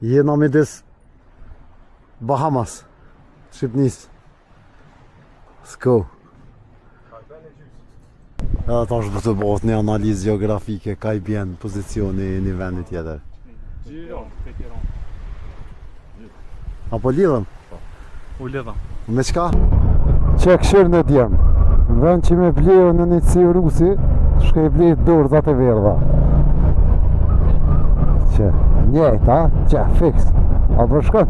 Jena midis Bahamas, Shqipnis. S'ko. Edhe ta është të bëhet një analizë geografike, ka I bjen pozicioni I një vendi tjetër. Apo lidhëm? U lidhëm. Me qka? Që këshirë në djemë. Në vend që me blejë në një ci rusi, shka I blejë dorëzat e verdha. Që, njejt, ha? Që, fix. A përshkon?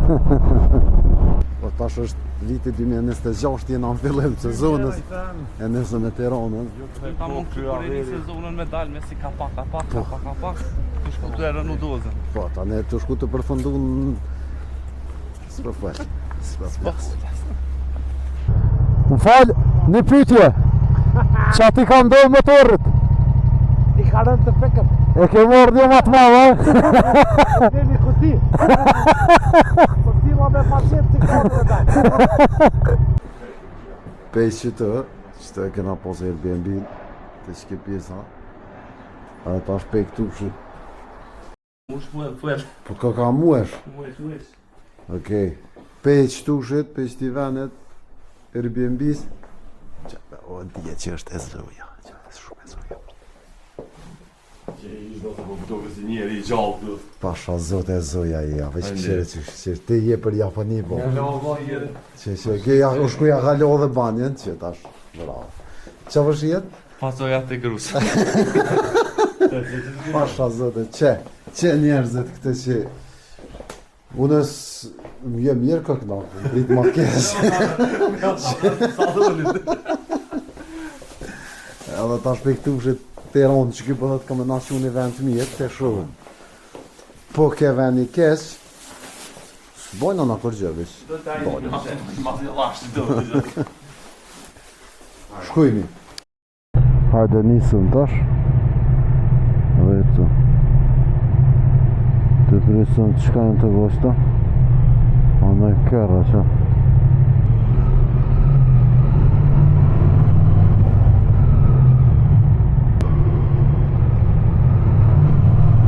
Po tash është viti 2026, jena në fillim sezonës e nesër në Tiranën. Ta mund të kuriri sezonën me dalë me si kapak, të shku të erën u dozën. Po, ta ne të shku të përfundun s'përfull. Më falë, një pytje, që ati ka ndohë motorit? I ka rënë të pekëm. E ke morë një matë madhe? Ne një kuti. Po tila me paset të ka rënë. Pejsh që të e kena posë Airbnb, të shke pjesa. A ta është pej këtu që... Mush fuel. Po ka muesh? Muesh. Okej. Pej qëtushit, pej qëti venet, Airbnb-s. O, dje që është e zoja, që është shumë e zoja. Që I do të përbutoke si njeri I gjallë. Pasha zot e zoja I ja, veç këshire që ti je për Japoni, po. Që u shkuja ka lo dhe banjen, që tash, bravo. Qa vësh jetë? Pasoja të grusë. Pasha zot e që njerëzit këtë që unës më jë mirë këkna, rritë ma kesë. Edhe tash për këtu shit Tiranë që kjo përdet kombinacion I vend të mirë, të shumë. Po ke vend I kesë, s'bojnë në kërgjëvish. Shkujmi. Hajde nisëm tash. Dhe të presëm të shkajnë të goshta. A në kërra që.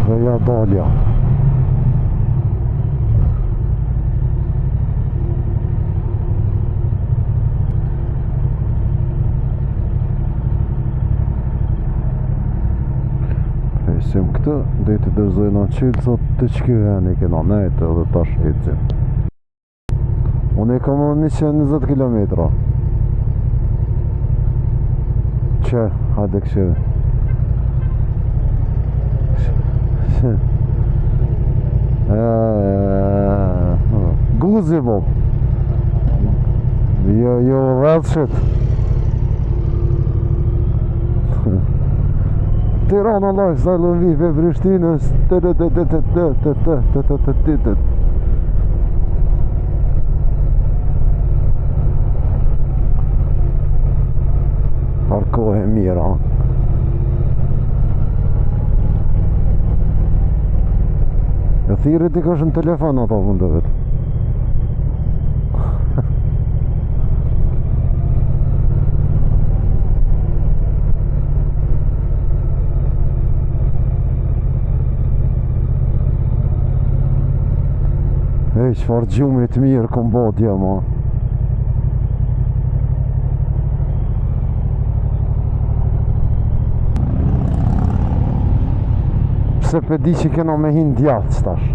Dhe ja dalja. Presim këtë, dhe të dërzojnë në qilë, sot të qkyrën I kena nejtë edhe tash ecim. Unë I kam 120 km. Që, hajde këshirë. Guzi bo. Jo rrëdhshit. Tirana lajë, sajlën vive Prishtinës. Parkohe mira. E thirët I kësh në telefon ato mundëvet. E qëfar gjumit mirë këm bodja ma. Pse për di që kena me hinë djatë stash.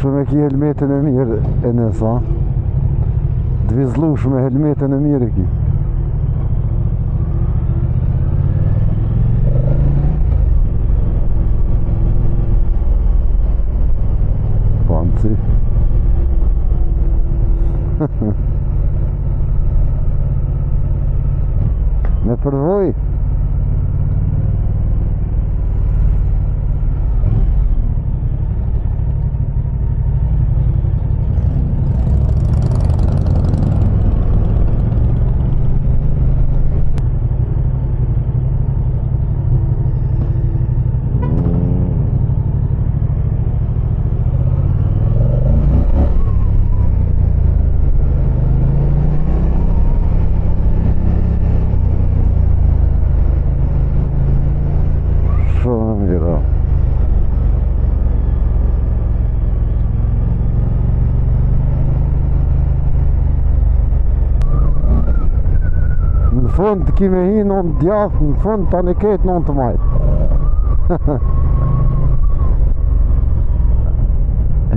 Shumë e ki helmetin e mirë e nësa. Dvizlu shumë e helmetin e mirë e ki. Panci. Me përvoj. fund kime hi në djath, në fund të në ketë në të majtë.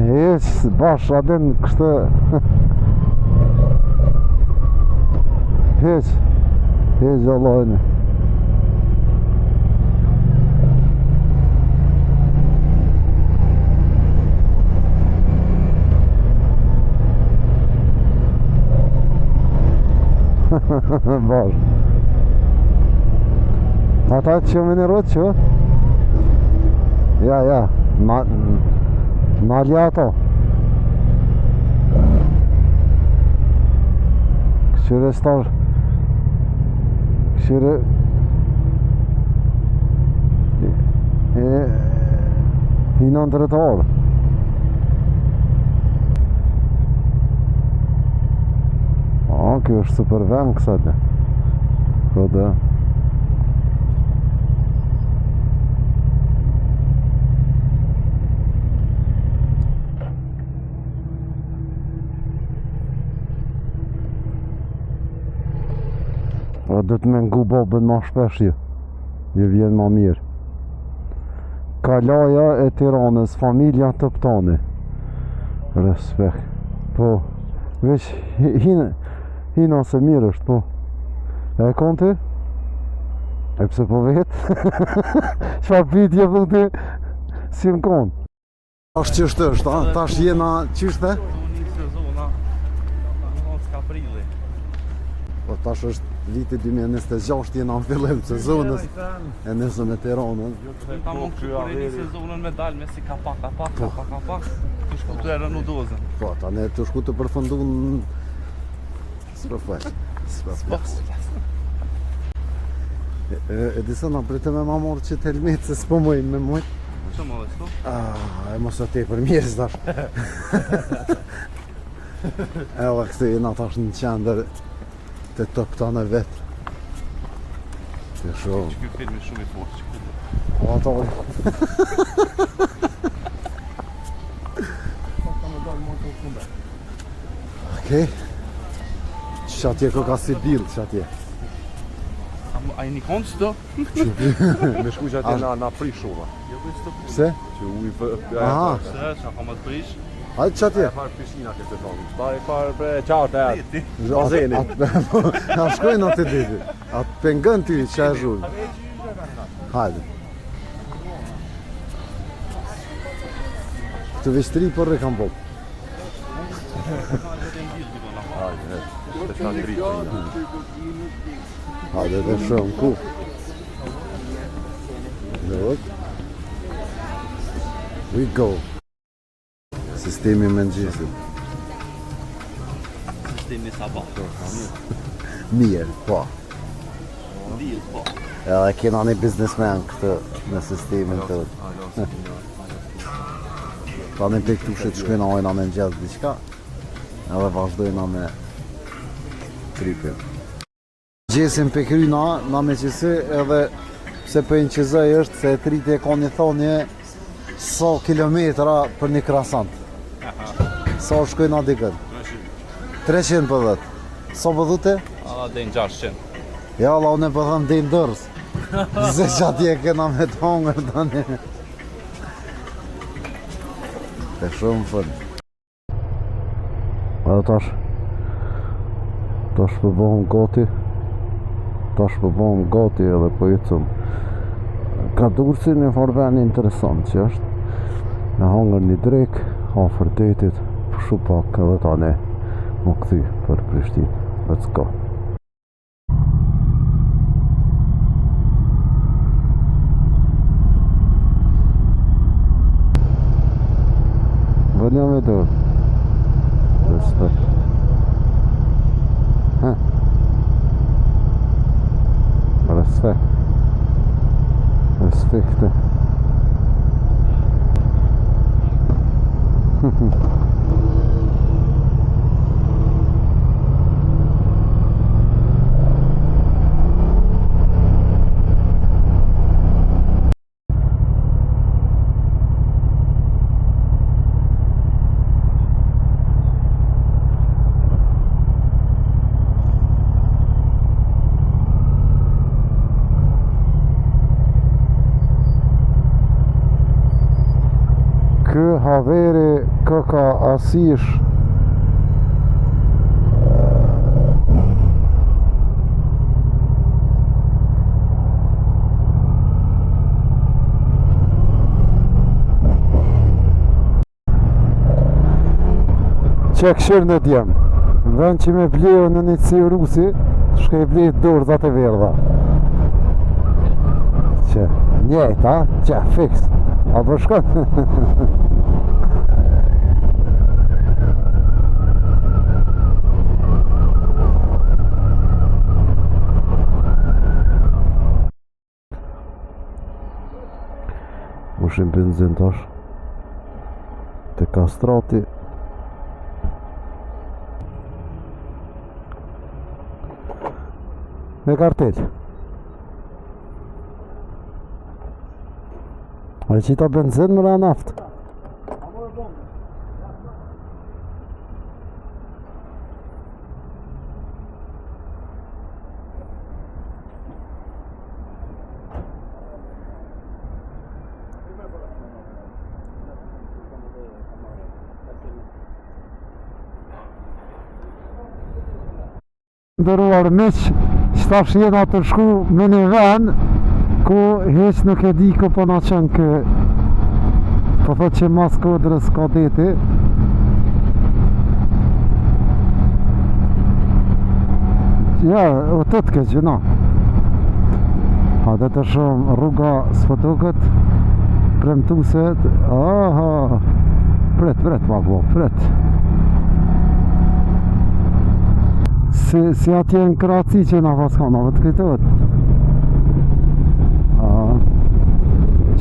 Heq, bash adin kështë... Heq Allahine. Bash. Ata që më në rëtë që? Ja, nalja ato. Këshire star. Këshire hinë në drejtorë. Kjo është super vend kësate. Këtë do të me ngu bobën ma shpesh ju vjen ma mirë. Kalaja e Tiranës, familja Toptani. Respekt. Po, veç hina se mirë është, po. E kon ti? E pse po vetë? Qa pitje po ti? Si më kon? Tash qështë është, tash jena qështë? Tu nisë zona 9 aprilli. Po tash është viti 2026, jena në fillim sezonës e nesër me Tiranën. Ta mund kur e një sezonën me dalë me si kapak, të shku të erën u dozën. Po, ta ne të shku të përfundu në... S'pëfaq. E disa nga pritë me ma morë që të helmet se s'po mojnë me mojnë. Që më dhe s'to? E mos të te për mirë s'dash. Edhe këtë jena tash në qender të Toptani vetë. Të shumë. Që kjo filmi shumë i forë që këtë. O ato. Okej. Që atje ko ka si bil, që atje. A i një konë që të? Me shku që atje na prish shumë. Jo për që të punë. Pse? Që ujë Aha. Se, që ka më të prish. Hajde që atje. E farë pisina këtë tonë. Bari farë bre qartë e atë. Ti. Bazeni. A shkojnë atë diti. Atë pengën ty që e zhullë. Hajde. Këtë veshtri për re kam bok. Hajde, të shkanë dritë. Hajde dhe shumë, ku? Look. We go. Sistemi me nëgjisit. Sistemi sabah. Mirë, po. Lirë, po. Edhe kena një biznesmen këtë në sistemin të. Ta një për këtu që shkojna ojna me nëgjetë diqka. Edhe vazhdojna me krypin. Gjesim për kryna, na me qësi edhe pse për një qëzaj është se e triti e ka një thonje sa kilometra për një krasant. Sa shkojna dikën? 300 për dhët. Sa për dhute? Alla dhe në 600. Ja, la unë e për dhëm dhe në dërës. Se që atje kena me të hongër tani. Të shumë fënë. Edhe tash përbëm gati. Tash përbëm gati edhe po jetëm. Ka durë si një farben interesant që është. Me hangër një drek, afer detit, për shu pak edhe tani më këthy për Prishtinë. Let's go. Vëllja me dorë. Respekt. Respekt. Respekte. haveri, këka asish. Që këshirë në djemë, vend që me bleu në një ci rusi, shka i blejt dorëzat e verdha. Që njejt, a? Që, fix. A për shkot? Ushim benzin tash të kastrati. Me kartel. A qita benzin më ra naft. Ndëruar miq, qëtash jena të shku me një ven ku heq nuk e di ku po na qenë kë. Po thot që mas kodrës ka deti. Ja, o të të keq, na. A dhe të shumë rruga s'po duket premtuset. Aha. Pret, babo, pret. Si atje në Kraci që nga paskanave të këtët.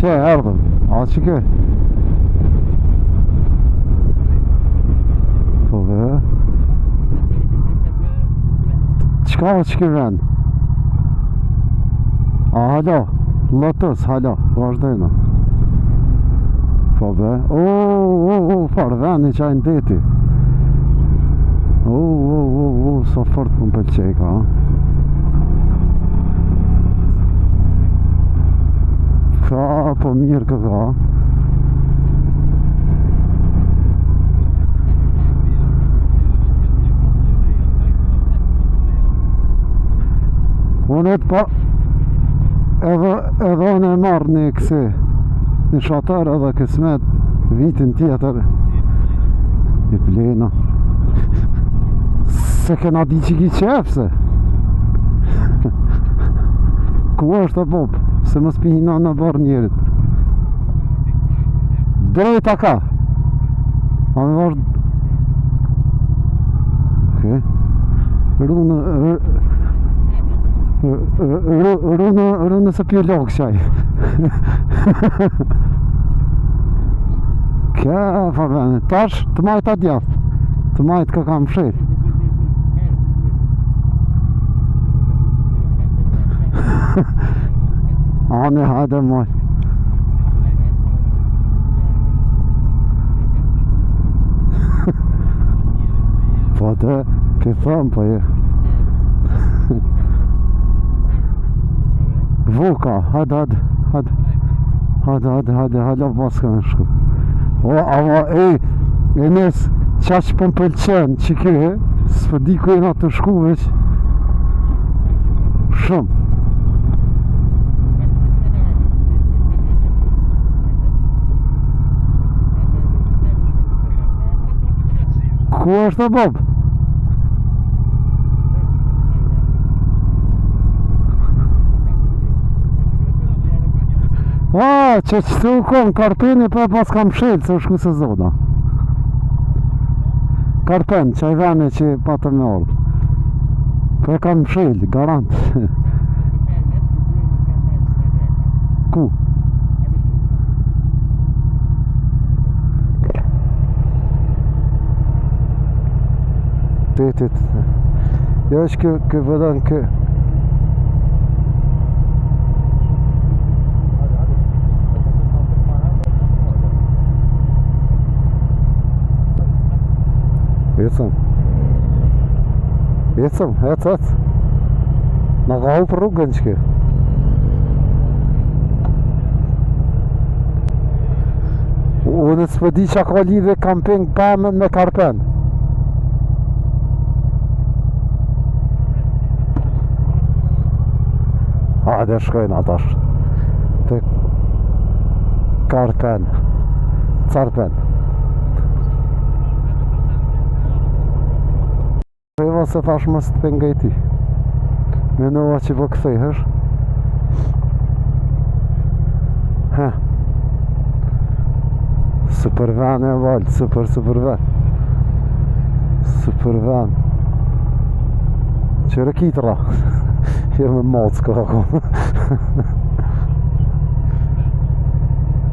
Që e erdhëm? A që kë? Po dhe? Qka o që kë vend? A halo? Lotus, halo, vazhdojnë. Po dhe? Farë vend i qajnë deti. Sa fort më pëlqej ka. Ka, po mirë ka. Unë e të pa edhe unë e marrë një kësi një shatar edhe kësmet vitin tjetër i plena. Se kena di që ki qepse. Ku është e bob? Se më spihina në barë njerit. Drejta ka. A me vazhd... Okay. Rune se pje logë qaj. Kja, farvene. Tash, të majt atë djath. Të majt ka kam shirë. Ane, hajde moj. Po të thëm po je. Vuka, hajde paska në shku. Ama e nes qaq po më pëlqen që kje, s'pë di ku e nga të shku veç. Shumë. Ku është e bob? Që qëtë u konë karpeni për pas kam shelë se u shku se zona. Karpen, që i vene që patë me orë. Për kam shelë, garant. Ku? Tetit. Jo është kë vëdën kë. Ecëm, ec. Në ka u për rrugën që kë. Unë s'po di që ka lidhe kamping Pemën me Karpen. Hajde shkojnë atash të Karpen, Carpen. Eva se thash mos të pengaj ti. Menova që po kthehesh. Ha. Super van e val, super van. Super van. Qëre kitëra. Jërë me moc ka ako.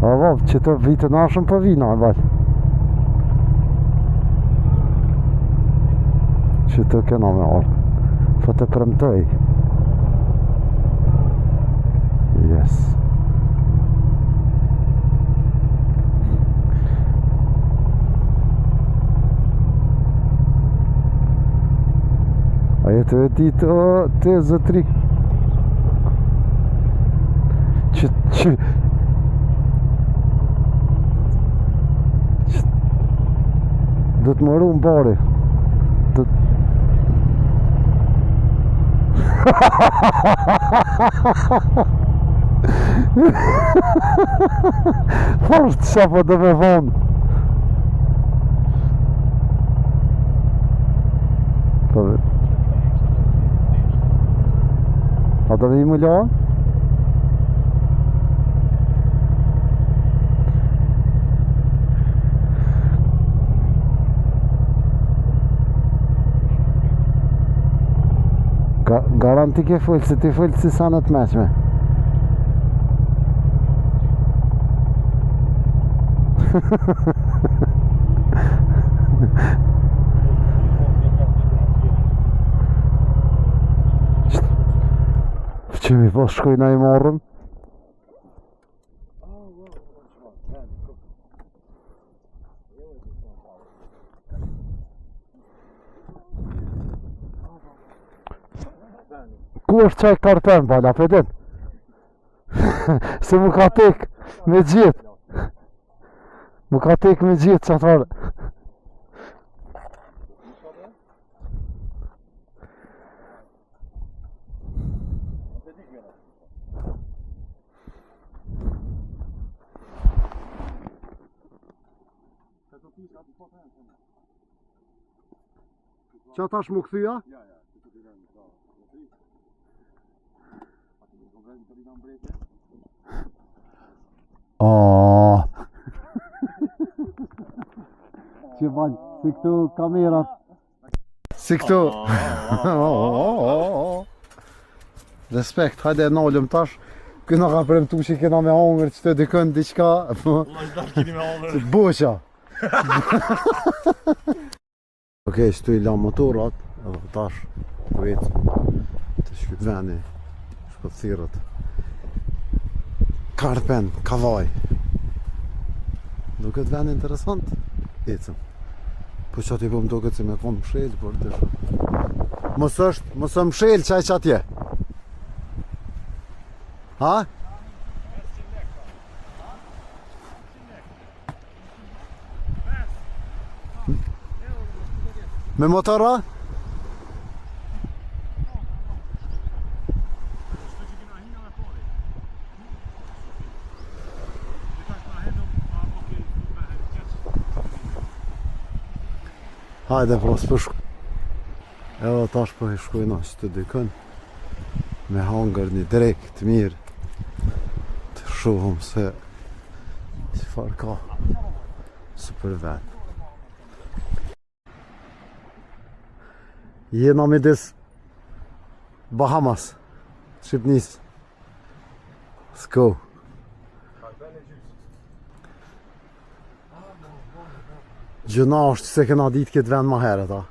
A val, që të vitë nashëm për vina, val. Që të kena me orë. Po të premtoj. Yes. A jetë e ditë, o, te zëtri. Që do të mëru në bari. Thash të shapo dhe me vonë. A do me i më loa? Garanti ke full, se ti full si sanët meqme. Që mi po shkoj na i morëm? Ku është qaj Karpen, bala, pedin? Se më ka tek me gjithë. Më ka tek me gjithë që atërë. Qa tash më këthyja? Aaaa që valj, si këtu kamerat. Si këtu. Respekt, hajde nalëm tash. Këna ka premtu që kena me hongër që të dykën diqka. Boqa. Okej, shtu i la motorat. Edhe tash, vetë të shkyt veni. Shpëthirët. Karpen, kavaj. Duket vend interesant. Ecëm. Po që ati po më duket si me konë mshelë, por të shumë. Mos është mshelë qaj që atje. Ha? Me motora? Hajde po s'po shku. Edhe tash po i shkujna që të dykën. Me hangër një drejt mirë. Të shohëm se çfarë ka. Super vend. Jena midis Bahamas, Shqipnis. Let's go. Gjëna është se këna ditë këtë vend ma herët, a?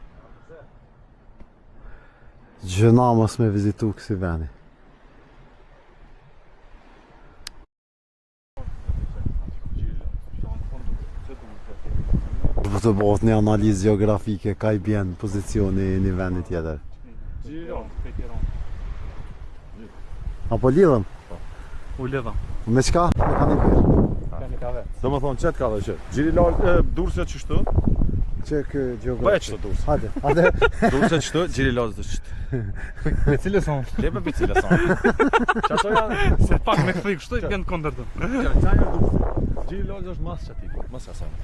Gjëna mos me vizitu kësi vendi. Po të bëhet një analizë geografike, ka i bjen pozicioni një vendi tjetër. Apo lidhëm? U lidhëm. Me qka? Me ka një bërë? Do më thonë, qëtë ka dhe që? Gjiri Durësja qështu? Që kë geografi. Bëhe qështu Durës. Hajde. Durësja qështu, Gjiri Lazë dhe qështu. Me cilë son? Lepe për cilë sonë. Që ato janë... Se pak me frikë, shtu i kënë kondër të. Qa janë Durësja. Gjiri Lazë është masë që ati, masë asonë.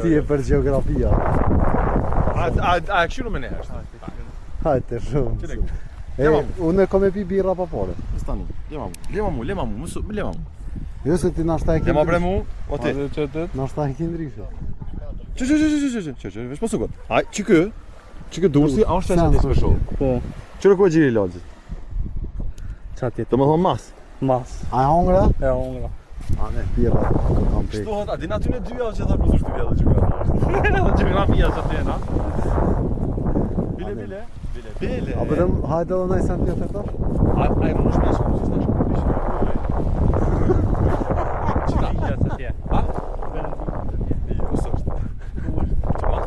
Ti je për geografia. A e këshiru me ne është? Hajde shumë. Unë kom e pi birra pa pore. Stani, lema mu, Jo se ti nashta e ke lema bre mu, o ti. Nashta e ke ndryshe. Që, vesh pasu kot. Aj, që kë Durësi, a është që e për shumë? Po. Qërë ku e Gjiri Lazë? Qatë Do më thonë masë. Mas. A e hongra? E hongra. A ne, birra. Kam pek. Shtu hot, a din aty në 2 javë që tha ku është 2 javë dhe geografia që të jena. Bile. A bëdëm, hajde edhe nëjë sen tjetër tash? A e më shme shku, që s'na shku bishë Qëta? Qëta të tje. Ha? Jo, së është. Që ma?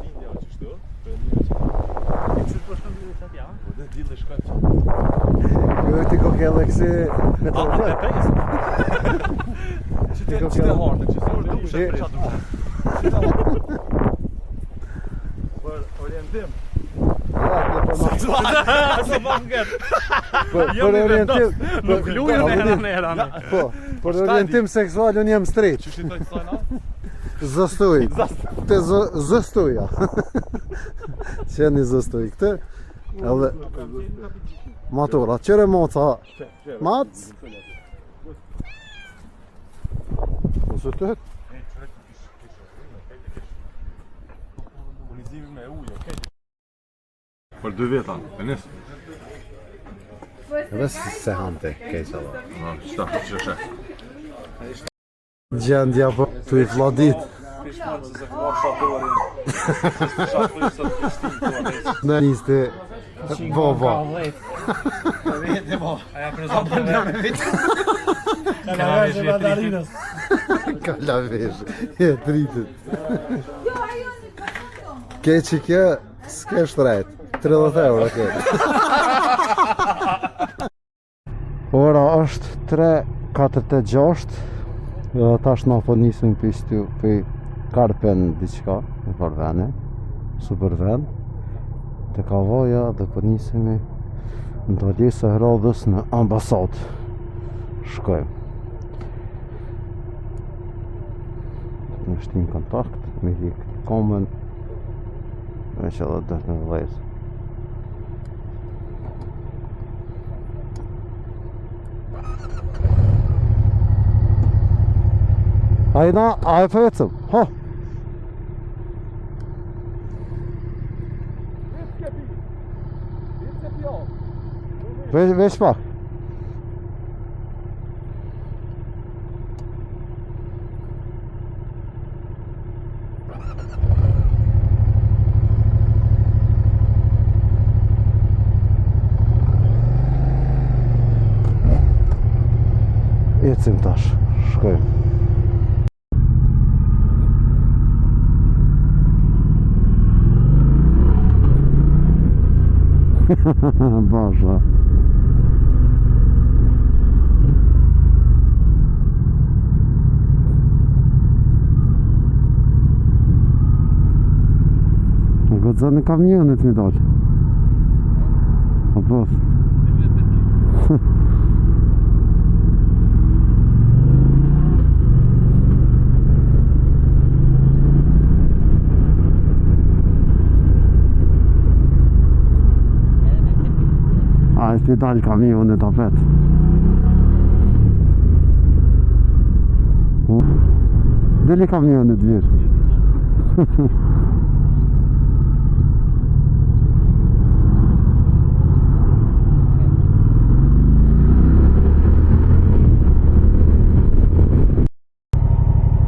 Lindja qështu. E që të përshkëm dhe qatë ja? Dhe dilë shkaj që. Jo ti ko kelle kësi me të A rrët. e pejës? Që të hartë, që s'u është dushë për qatë dushë. Për orientim. Për orientim. Nuk lujën e herën e herën. Po, për orientim seksual unë jam straight. Që shqitoj të sajna? Zëstuj. Te zëstuja. Qeni zëstuj këtë. Edhe matura, qëre moca. Mac. Ose të hëtë. Punizimi me ujë, okej. Për 2 vjeta, e nisë. Edhe se hante, keqa da. Qëta, që shë. Gjendja për të i fladit. Pishmarë se se këma shatorin. Shatorin së të shtim të anes. Në niste bova. Aja prezantë me vitë. Kalavesh e mandarinës. Kalavesh, e dritit. Ke që kjo, s'ke shtrejt. 30 euro ke. Ora është 3:46. Tash na po nisim për Karpen diçka, në Parvene, super vend. Të Kavoja dhe po nisemi në Daljesë e Hradhës në ambasadë. Shkojmë. Në shtim kontakt, me hik komen, me që edhe dhe në vlejtë. Ajna, a e përvecëm, ha! Veç pak. Ecim tash, shkojmë. Boże. Godzony kamionet mi dali. O Boże. A jest mi dali kamionet opet. Deli kamionet wiesz.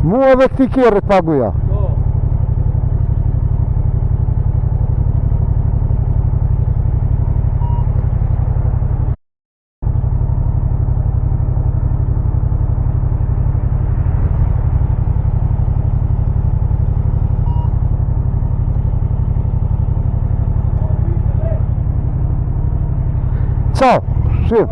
Mu edhe këti kjerët paguja. Ciao, shif.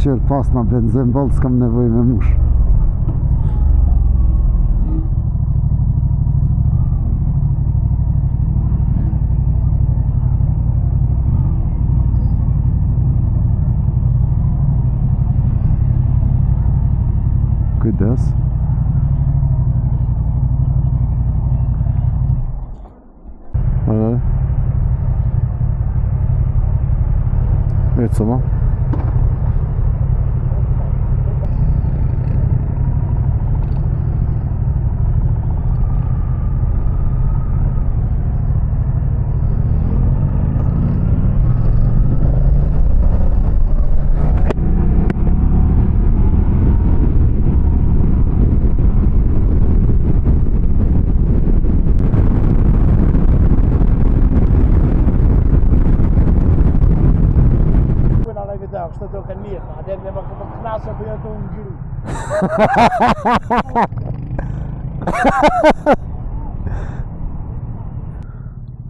qërë pas na benzin bëllë, s'kam nevoj me mush. Kujdes. Ecco ma. Kështë do ka mirë, atë ne më këto knasë për jetë unë ngjyru.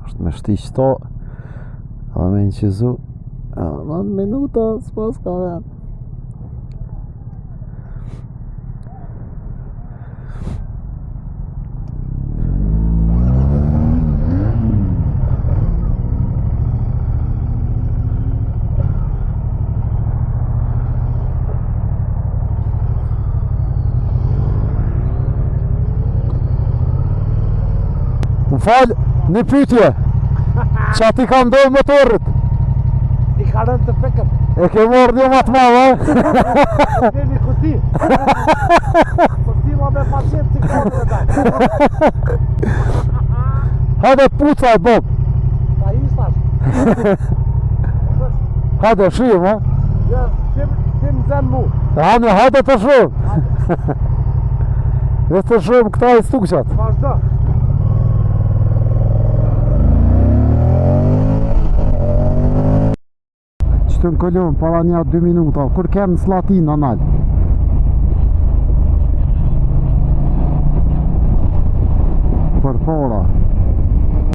Është me shti qëto, edhe me në qizu, edhe në minuta, s'pas ka venë. Më falë, një pytje, që ati ka ndohë motorit? I ka rënë të pekëm. E ke morë një matë ma, va? Dhe një kuti. Po t'ila me pacient t'i kodrë e daj. Hajde puca e bob. Ta istash. Hajde shim, ha? Ja, tim zem mu. Hajde, hajde të shim. Dhe të shim këta i stukqat. Vazhdo. Qëtë në kolon, para një 2 minuta, kur kemë Slatina nalë.